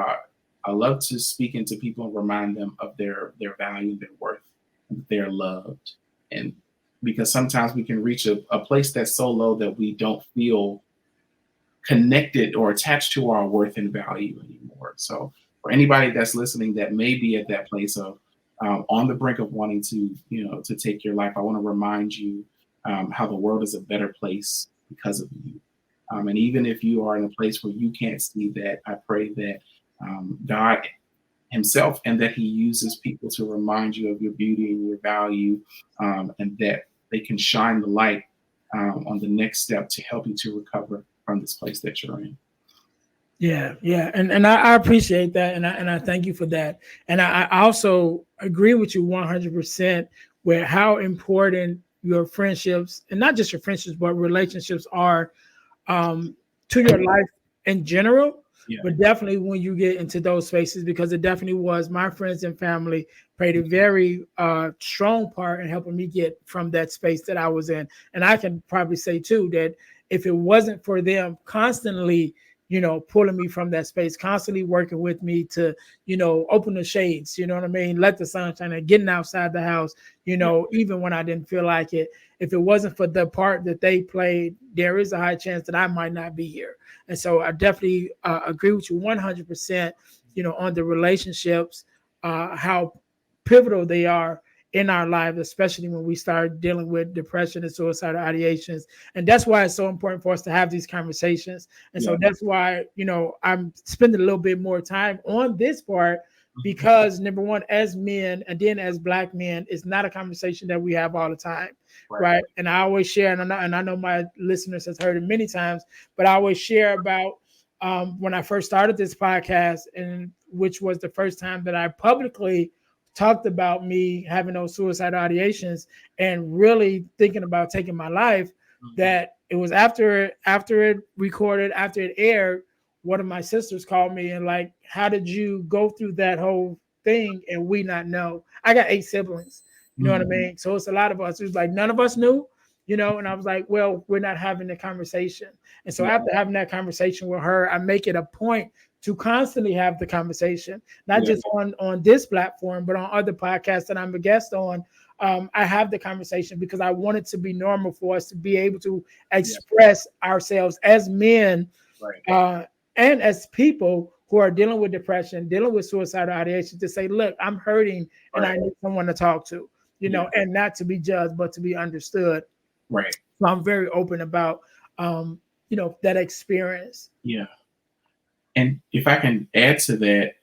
I love to speak into people and remind them of their value, their worth, their loved. And because sometimes we can reach a place that's so low that we don't feel connected or attached to our worth and value anymore. So for anybody that's listening that may be at that place of on the brink of wanting to to take your life, I want to remind you how the world is a better place because of you. And even if you are in a place where you can't see that, I pray that God himself, and that he uses people to remind you of your beauty and your value, and that they can shine the light on the next step to help you to recover from this place that you're in. Yeah, and I appreciate that, and I thank you for that, and I also agree with you 100% with how important your friendships, and not just your friendships, but relationships are to your life in general. But definitely when you get into those spaces, because it definitely was, my friends and family played a very strong part in helping me get from that space that I was in. And I can probably say too that if it wasn't for them constantly, pulling me from that space, constantly working with me to, open the shades, you know what I mean? Let the sun shine, and getting outside the house, even when I didn't feel like it. If it wasn't for the part that they played, there is a high chance that I might not be here. And so I definitely agree with you 100%, on the relationships, how pivotal they are in our lives, especially when we start dealing with depression and suicidal ideations. And that's why it's so important for us to have these conversations. And so that's why, I'm spending a little bit more time on this part, because number one, as men, and then as Black men, it's not a conversation that we have all the time. Right. And I always share, and I know my listeners has heard it many times, but I always share about when I first started this podcast, and which was the first time that I publicly talked about me having those suicidal ideations and really thinking about taking my life. That it was after it recorded, after it aired, one of my sisters called me and like, how did you go through that whole thing and we not know? I got 8 siblings. You know what I mean? So it's a lot of us. It was like none of us knew, and I was like, well, we're not having the conversation. And so after having that conversation with her, I make it a point to constantly have the conversation, not just on this platform, but on other podcasts that I'm a guest on. I have the conversation because I want it to be normal for us to be able to express ourselves as men, and as people who are dealing with depression, dealing with suicidal ideation, to say, look, I'm hurting and I need someone to talk to, and not to be judged, but to be understood. Right. So I'm very open about, that experience. Yeah. And if I can add to that,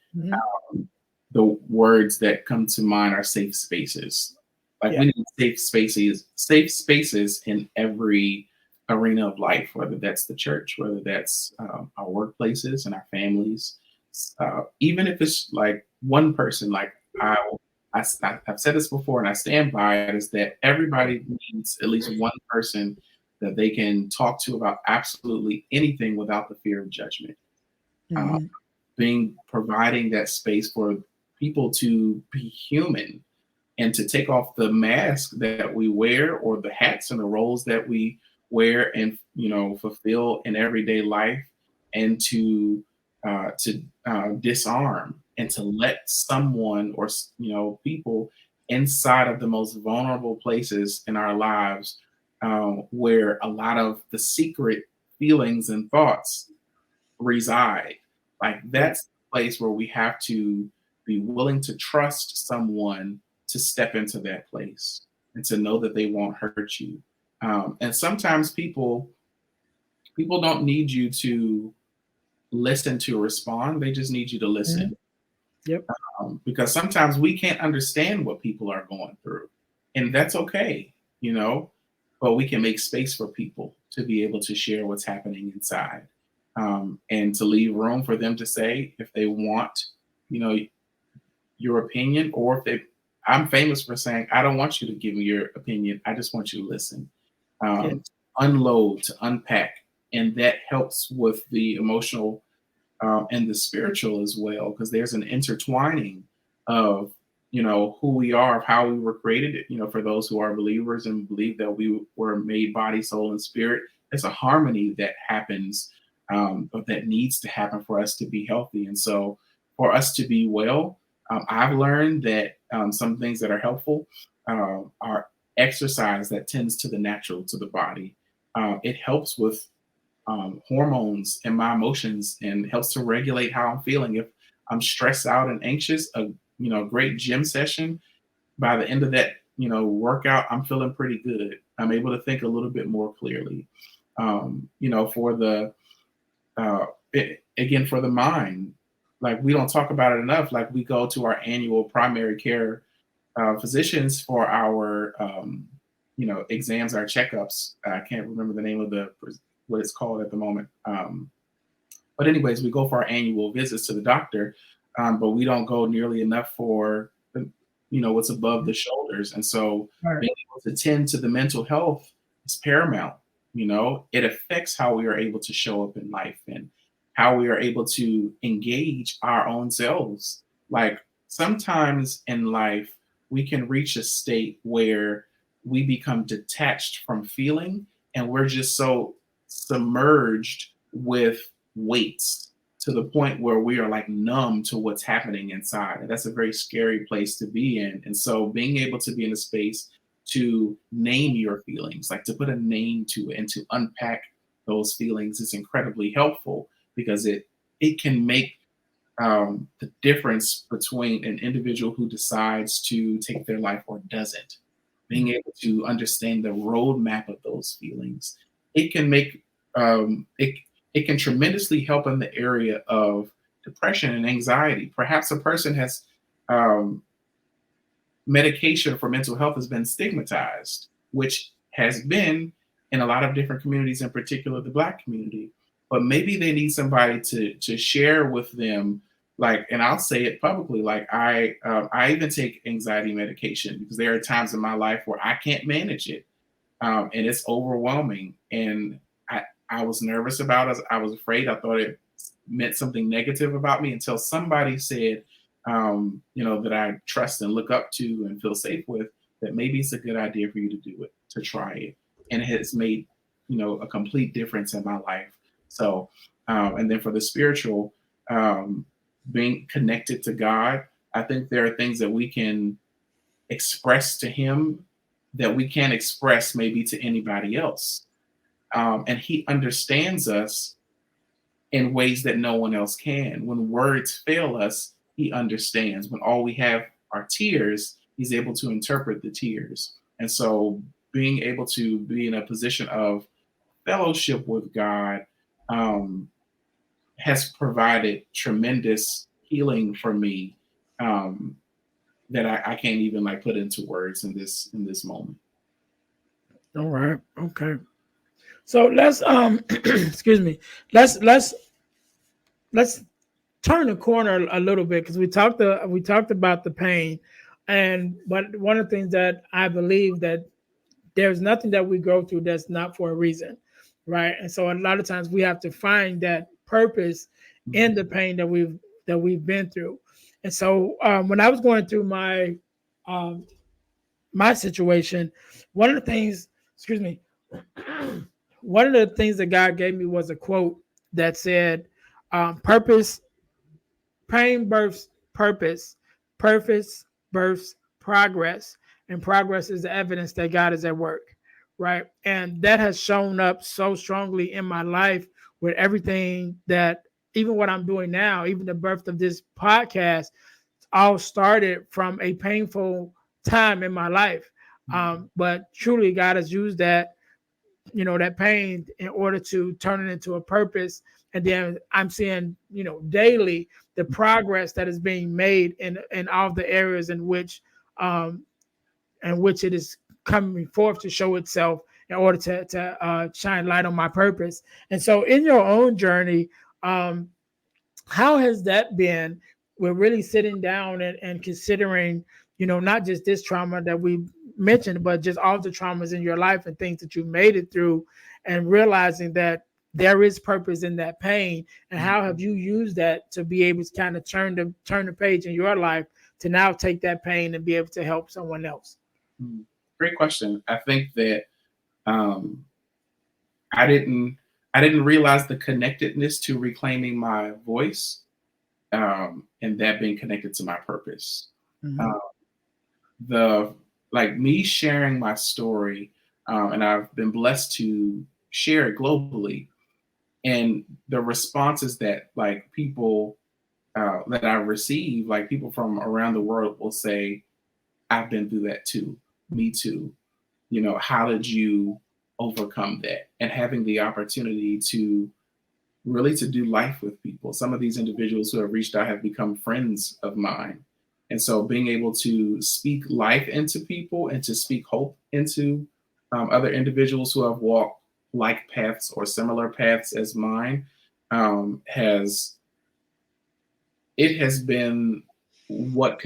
the words that come to mind are safe spaces. Like Yeah. we need safe spaces in every arena of life, whether that's the church, whether that's our workplaces and our families. Even if it's like one person, like I, I've said this before and I stand by it, is that everybody needs at least one person that they can talk to about absolutely anything without the fear of judgment. Uh, Hmm. Providing that space for people to be human and to take off the mask that we wear or the hats and the roles that we wear and fulfill in everyday life, and to disarm and to let someone or people inside of the most vulnerable places in our lives, where a lot of the secret feelings and thoughts reside. Like Yeah. that's the place where we have to be willing to trust someone to step into that place and to know that they won't hurt you. And sometimes people don't need you to listen to respond. They just need you to Hmm. listen. Yep. Because sometimes we can't understand what people are going through, and that's okay, you know. But we can make space for people to be able to share what's happening inside, and to leave room for them to say if they want, you know, your opinion, or if they. I'm famous for saying I don't want you to give me your opinion. I just want you to listen, Yeah. unload, to unpack, and that helps with the emotional and the spiritual as well, because there's an intertwining of who we are, of how we were created. For those who are believers and believe that we were made body, soul, and spirit, there's a harmony that happens, but that needs to happen for us to be healthy. And so, for us to be well, I've learned that some things that are helpful are exercise that tends to the natural, to the body. It helps with hormones and my emotions, and helps to regulate how I'm feeling. If I'm stressed out and anxious, a great gym session, by the end of that workout, I'm feeling pretty good. I'm able to think a little bit more clearly. For the again, for the mind, like we don't talk about it enough. Like we go to our annual primary care physicians for our exams, our checkups. I can't remember the name of what it's called at the moment. But anyways, we go for our annual visits to the doctor, but we don't go nearly enough for what's above the shoulders. And so All right. being able to tend to the mental health is paramount. It affects how we are able to show up in life and how we are able to engage our own selves. Like sometimes in life, we can reach a state where we become detached from feeling, and we're just so submerged with weights to the point where we are like numb to what's happening inside. And that's a very scary place to be in. And so being able to be in a space to name your feelings, like to put a name to it and to unpack those feelings, is incredibly helpful, because it can make the difference between an individual who decides to take their life or doesn't. Being able to understand the roadmap of those feelings, it can make it can tremendously help in the area of depression and anxiety. Perhaps a person has um, medication for mental health has been stigmatized, which has been in a lot of different communities, in particular the Black community. But maybe they need somebody to share with them, like, and I'll say it publicly, like I even take anxiety medication because there are times in my life where I can't manage it, and it's overwhelming. And I was nervous about it. I was afraid. I thought it meant something negative about me, until somebody said, that I trust and look up to and feel safe with, that maybe it's a good idea for you to do it, to try it. And it has made, a complete difference in my life. So, and then for the spiritual, um, being connected to God, I think there are things that we can express to Him that we can't express maybe to anybody else. And He understands us in ways that no one else can. When words fail us, He understands. When all we have are tears, He's able to interpret the tears. And so being able to be in a position of fellowship with God um, has provided tremendous healing for me. Um, that I can't even like put into words in this moment. All right. Okay. So let's excuse me. Let's turn the corner a little bit because we talked about the pain, and but one of the things that I believe that there's nothing that we go through that's not for a reason, right? And so a lot of times we have to find that purpose in the pain that we've been through. And so when I was going through um, my situation, one of the things, excuse me, one of the things that God gave me was a quote that said, "Purpose, pain births purpose, purpose births progress, and progress is the evidence that God is at work." Right, and that has shown up so strongly in my life with everything that, even what I'm doing now, even the birth of this podcast, all started from a painful time in my life. But truly, God has used that, that pain in order to turn it into a purpose. And then I'm seeing, daily the progress that is being made in all the areas um, in which it is coming forth to show itself in order to shine light on my purpose. And so, in your own journey, um, how has that been? We're really sitting down and considering, not just this trauma that we mentioned, but just all the traumas in your life and things that you made it through, and realizing that there is purpose in that pain. And how have you used that to be able to kind of turn the page in your life to now take that pain and be able to help someone else? Great question. I think that um, I didn't I didn't realize the connectedness to reclaiming my voice, and that being connected to my purpose. Mm-hmm. Uh, the like me sharing my story, and I've been blessed to share it globally, and the responses that like people that I receive, like people from around the world will say, "I've been through that too. Me too. How did you overcome that?" And having the opportunity to really to do life with people. Some of these individuals who have reached out have become friends of mine. And so being able to speak life into people and to speak hope into other individuals who have walked like paths or similar paths as mine, has it has been what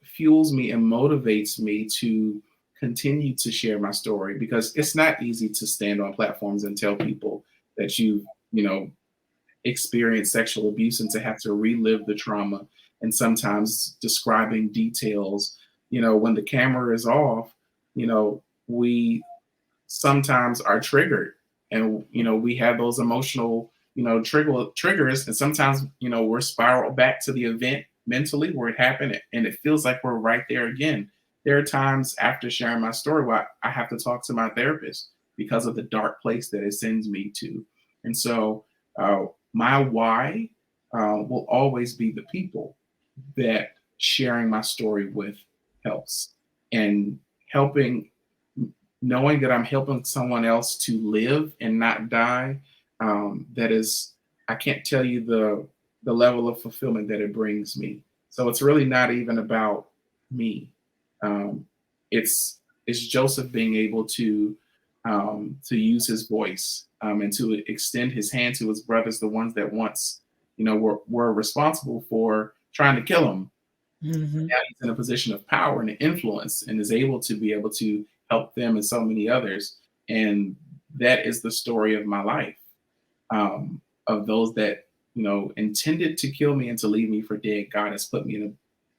fuels me and motivates me to continue to share my story, because it's not easy to stand on platforms and tell people that you know experienced sexual abuse and to have to relive the trauma, and sometimes describing details. When the camera is off, we sometimes are triggered, and we have those emotional triggers, and sometimes we're spiraled back to the event mentally where it happened, and it feels like we're right there again. There are times after sharing my story where I have to talk to my therapist because of the dark place that it sends me to. And so uh, my why will always be the people that sharing my story with helps, and helping, knowing that I'm helping someone else to live and not die. That is, I can't tell you the level of fulfillment that it brings me. So it's really not even about me. Um, it's it's Joseph being able to use his voice, and to extend his hand to his brothers, the ones that once were responsible for trying to kill him. Mm-hmm. Now he's in a position of power and influence, and is able to be able to help them and so many others. And that is the story of my life, of those that intended to kill me and to leave me for dead. God has put me in a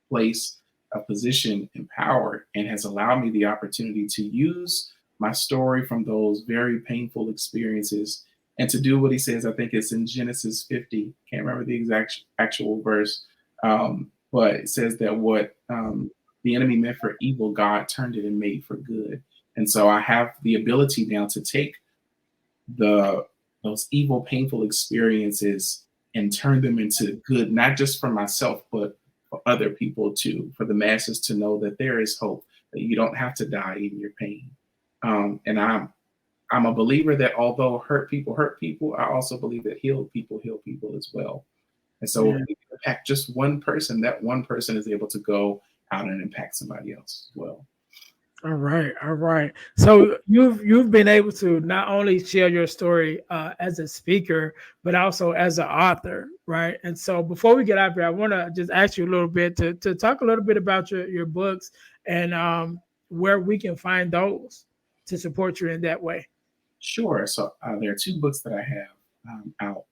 place, a position, and power, and has allowed me the opportunity to use my story from those very painful experiences, and to do what he says. I think it's in Genesis 50. Can't remember the exact actual verse, but it says that what the enemy meant for evil, God turned it and made for good. And so I have the ability now to take the those evil, painful experiences and turn them into good, not just for myself, but for other people too, for the masses to know that there is hope, that you don't have to die in your pain. And I'm a believer that although hurt people, I also believe that heal people as well. And so if Yeah. we impact just one person, that one person is able to go how to impact somebody else as well. All right, all right. So you've been able to not only share your story as a speaker, but also as an author, right? And so before we get out here, I want to just ask you a little bit to talk a little bit about your books and where we can find those to support you in that way. Sure. So there are two books that I have out.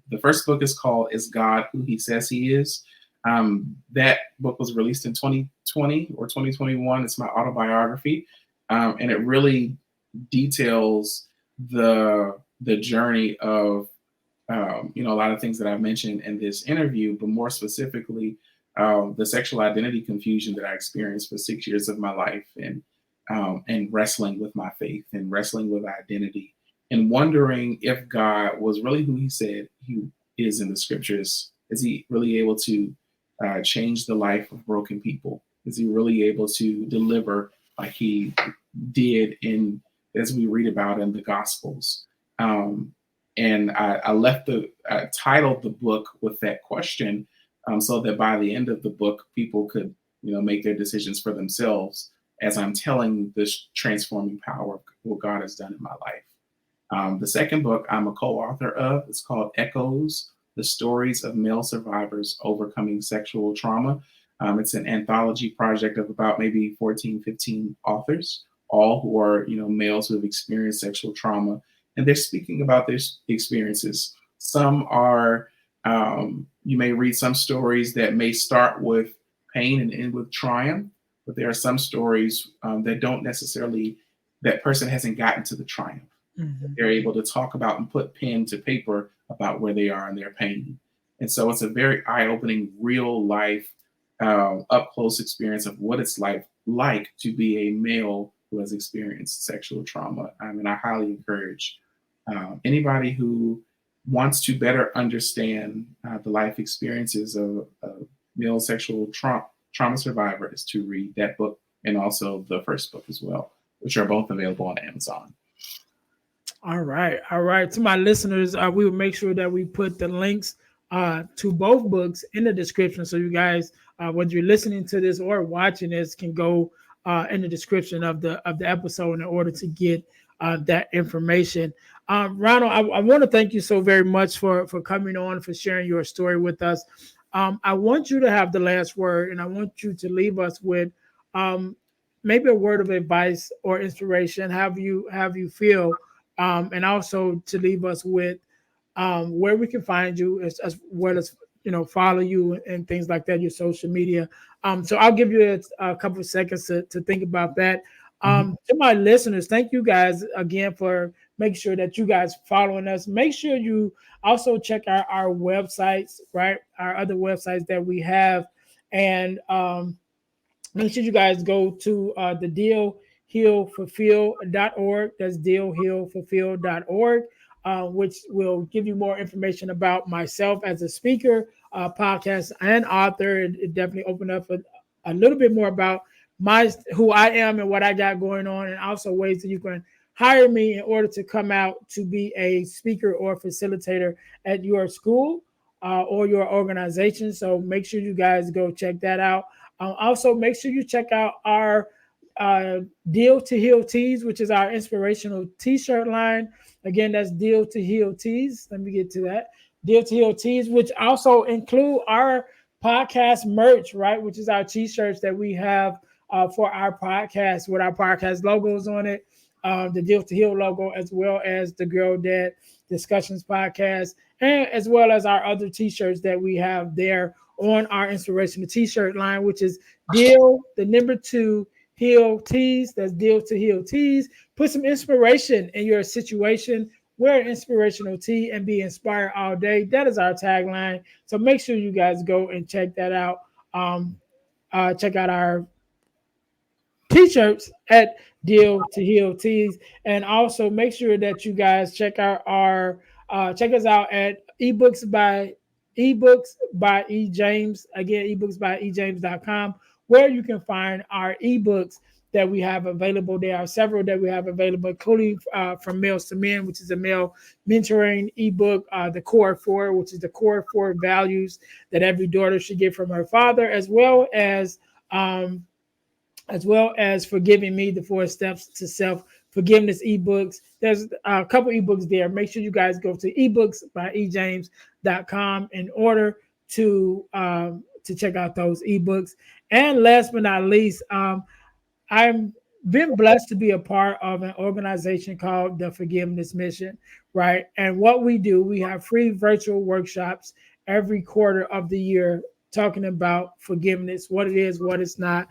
The first book is called "Is God Who He Says He Is?" That book was released in 2020 or 2021. It's my autobiography, and it really details the journey of a lot of things that I've mentioned in this interview, but more specifically, the sexual identity confusion that I experienced for 6 years of my life, and wrestling with my faith and wrestling with identity, and wondering if God was really who He said He is in the scriptures. Is He really able to change the life of broken people? Is He really able to deliver like He did in, as we read about in the Gospels? And I left I titled the book with that question, so that by the end of the book, people could, make their decisions for themselves as I'm telling this transforming power of what God has done in my life. The second book I'm a co-author of is called Echoes: The Stories of Male Survivors Overcoming Sexual Trauma. It's an anthology project of about maybe 14, 15 authors, all who are, males who have experienced sexual trauma, and they're speaking about their experiences. Some are, you may read some stories that may start with pain and end with triumph, but there are some stories that don't necessarily, that person hasn't gotten to the triumph. Mm-hmm. They're able to talk about and put pen to paper about where they are in their pain. And so it's a very eye-opening, real life, up close experience of what it's like to be a male who has experienced sexual trauma. I mean, I highly encourage anybody who wants to better understand the life experiences of male sexual trauma survivors to read that book, and also the first book as well, which are both available on Amazon. All right. All right. To my listeners, we will make sure that we put the links to both books in the description. So you guys, whether you're listening to this or watching this, can go in the description of the episode in order to get that information. Ronald, I want to thank you so very much for coming on, for sharing your story with us. I want you to have the last word, and I want you to leave us with maybe a word of advice or inspiration, have you feel, and also to leave us with where we can find you, as well as follow you and things like that, your social media. So I'll give you a couple of seconds to think about that. To my listeners, thank you guys again for making sure that you guys following us. Make sure you also check out our websites, right? Our other websites that we have, and make sure you guys go to the dealhealfulfill.org. That's dealhealfulfill.org, which will give you more information about myself as a speaker, podcast, and author. It definitely opened up a little bit more about who I am and what I got going on, and also ways that you can hire me in order to come out to be a speaker or facilitator at your school or your organization. So make sure you guys go check that out. Also, make sure you check out our Deal to Heal Tees, which is our inspirational t-shirt line. Again, that's Deal to Heal Tees. Let me get to that. Deal to Heal Tees, which also include our podcast merch, right? Which is our t-shirts that we have for our podcast with our podcast logos on it. The Deal to Heal logo, as well as the Girl Dad Discussions podcast, and as well as our other t-shirts that we have there on our inspirational t-shirt line, which is Deal, the number 2, Heal Tees. That's Deal to Heal Tees. Put some inspiration in your situation. Wear an inspirational tee and be inspired all day. That is our tagline. So make sure you guys go and check that out. Check out our t-shirts at Deal to Heal Tees, and also make sure that you guys check out check us out at ebooks by E. James. Again, ebooksbyejames.com, where you can find our ebooks that we have available. There are several that we have available, including From Males to Men, which is a male mentoring ebook, the Core 4, which is the Core 4 values that every daughter should get from her father, as well as as well as Forgiving Me, the 4 Steps to Self-Forgiveness ebooks. There's a couple ebooks there. Make sure you guys go to ebooks.ejames.com in order to check out those ebooks. And last but not least, I'm been blessed to be a part of an organization called the Forgiveness Mission, right? And what we do, we have free virtual workshops every quarter of the year talking about forgiveness, what it is, what it's not,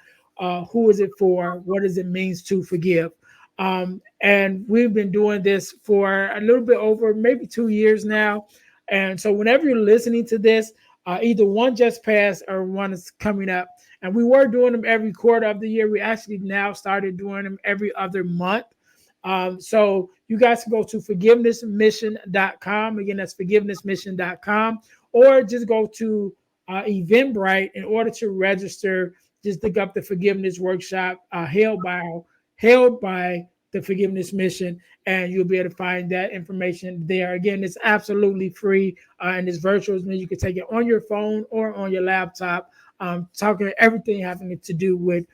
who is it for, what does it mean to forgive. And we've been doing this for a little bit over maybe 2 years now. And so whenever you're listening to this, either one just passed or one is coming up. And we were doing them every quarter of the year. We actually now started doing them every other month. So you guys can go to forgivenessmission.com. Again, that's forgivenessmission.com. Or just go to Eventbrite in order to register. Just look up the Forgiveness Workshop held by the Forgiveness Mission, and you'll be able to find that information there. Again, it's absolutely free, and it's virtual. Means you can take it on your phone or on your laptop, talking everything having to do with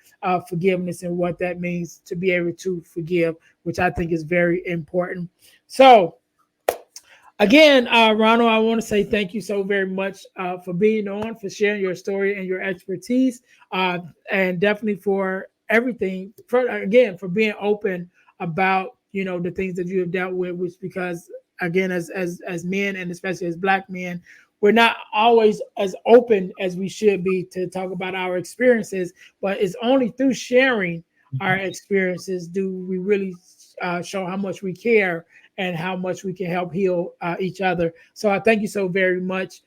forgiveness and what that means to be able to forgive, which I think is very important. So, again, Ronald, I want to say thank you so very much for being on, for sharing your story and your expertise, and definitely for everything, for being open about, the things that you have dealt with, which because, again, as men and especially as Black men, we're not always as open as we should be to talk about our experiences, but it's only through sharing our experiences do we really show how much we care and how much we can help heal each other. So I thank you so very much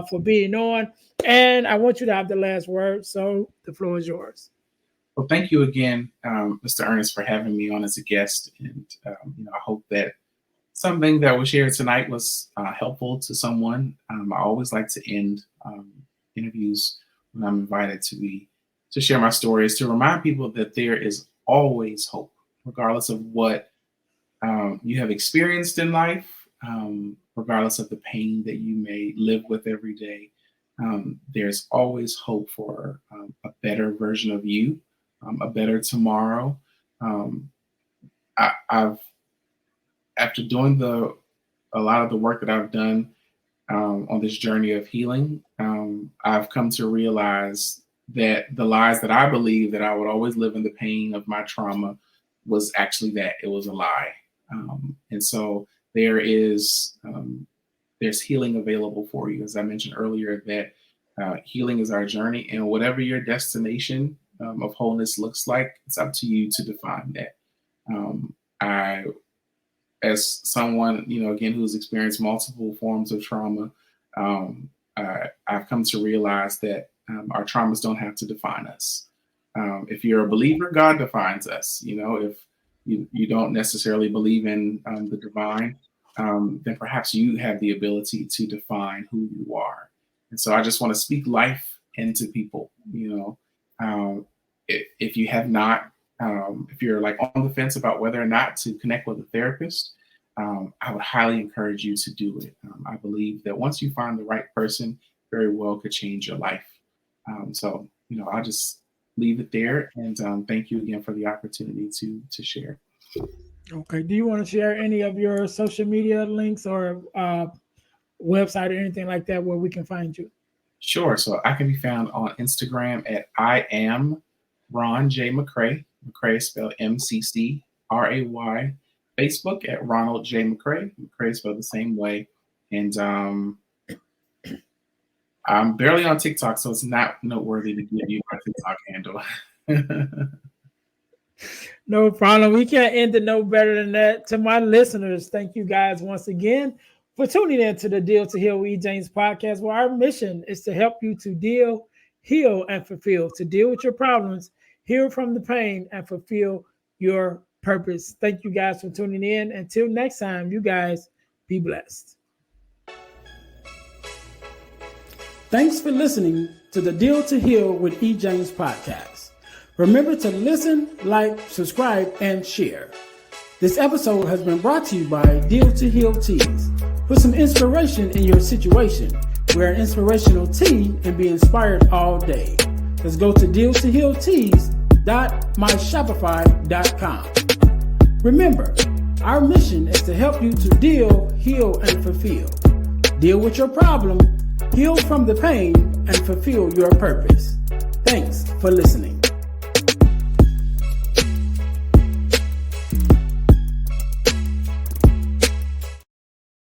for being on. And I want you to have the last word. So the floor is yours. Well, thank you again, Mr. Ernest, for having me on as a guest. And, I hope that something that was shared tonight was helpful to someone. I always like to end interviews when I'm invited to share my stories, to remind people that there is always hope, regardless of what you have experienced in life, regardless of the pain that you may live with every day. There's always hope for a better version of you, a better tomorrow. I've after doing a lot of the work that I've done on this journey of healing, I've come to realize that the lies that I believed that I would always live in the pain of my trauma was actually that it was a lie. And so there's healing available for you. As I mentioned earlier, that healing is our journey, and whatever your destination of wholeness looks like, it's up to you to define that. As someone, again, who's experienced multiple forms of trauma, I've come to realize that our traumas don't have to define us. If you're a believer, God defines us. If you don't necessarily believe in the divine, then perhaps you have the ability to define who you are. And so I just want to speak life into people. If you have not, if you're like on the fence about whether or not to connect with a therapist, I would highly encourage you to do it. I believe that once you find the right person, very well could change your life. So I'll just leave it there, and thank you again for the opportunity to share. Okay. Do you want to share any of your social media links or website or anything like that where we can find you? Sure. So I can be found on Instagram at I am Ron J. McCray. McCray is spelled MCCRAY. Facebook at Ronald J. McCray. McCray is spelled the same way. And I'm barely on TikTok, so it's not noteworthy to give you my TikTok handle. No problem. We can't end it no better than that. To my listeners, thank you guys once again for tuning in to the Deal to Heal with E. James podcast, where our mission is to help you to deal, heal, and fulfill, to deal with your problems, heal from the pain, and fulfill your purpose. Thank you guys for tuning in. Until next time, you guys be blessed. Thanks for listening to the Deal to Heal with E. James podcast. Remember to listen, like, subscribe, and share. This episode has been brought to you by Deal to Heal Teas. Put some inspiration in your situation. Wear an inspirational tea and be inspired all day. Let's go to dealstohealtees.myshopify.com. Remember, our mission is to help you to deal, heal, and fulfill. Deal with your problem, heal from the pain, and fulfill your purpose. Thanks for listening.